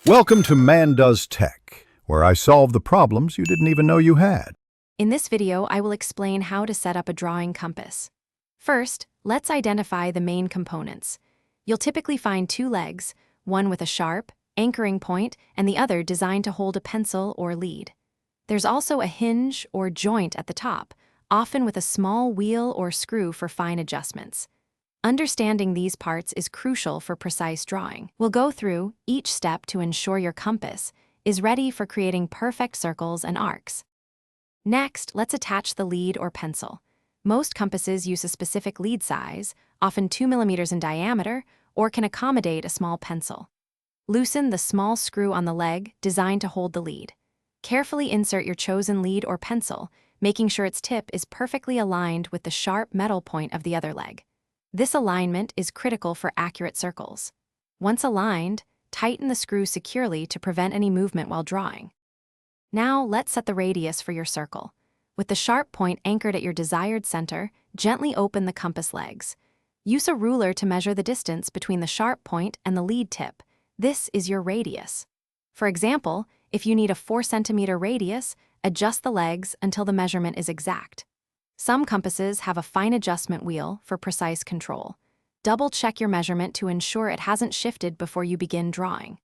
Welcome to Man Does Tech, where I solve the problems you didn't even know you had. In this video, I will explain how to set up a drawing compass. First, let's identify the main components. You'll typically find two legs, one with a sharp, anchoring point, and the other designed to hold a pencil or lead. There's also a hinge or joint at the top, often with a small wheel or screw for fine adjustments. Understanding these parts is crucial for precise drawing. We'll go through each step to ensure your compass is ready for creating perfect circles and arcs. Next, let's attach the lead or pencil. Most compasses use a specific lead size, often 2 millimeters in diameter, or can accommodate a small pencil. Loosen the small screw on the leg designed to hold the lead. Carefully insert your chosen lead or pencil, making sure its tip is perfectly aligned with the sharp metal point of the other leg. This alignment is critical for accurate circles. Once aligned, tighten the screw securely to prevent any movement while drawing. Now, let's set the radius for your circle. With the sharp point anchored at your desired center, gently open the compass legs. Use a ruler to measure the distance between the sharp point and the lead tip. This is your radius. For example, if you need a 4 centimeter radius, adjust the legs until the measurement is exact. Some compasses have a fine adjustment wheel for precise control. Double-check your measurement to ensure it hasn't shifted before you begin drawing.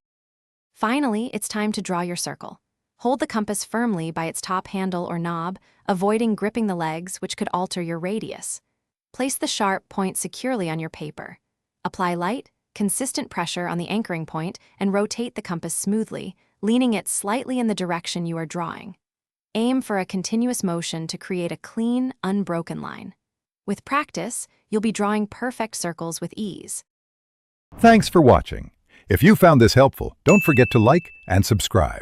Finally, it's time to draw your circle. Hold the compass firmly by its top handle or knob, avoiding gripping the legs, which could alter your radius. Place the sharp point securely on your paper. Apply light, consistent pressure on the anchoring point and rotate the compass smoothly, leaning it slightly in the direction you are drawing. Aim for a continuous motion to create a clean, unbroken line. With practice, you'll be drawing perfect circles with ease. Thanks for watching. If you found this helpful, don't forget to like and subscribe.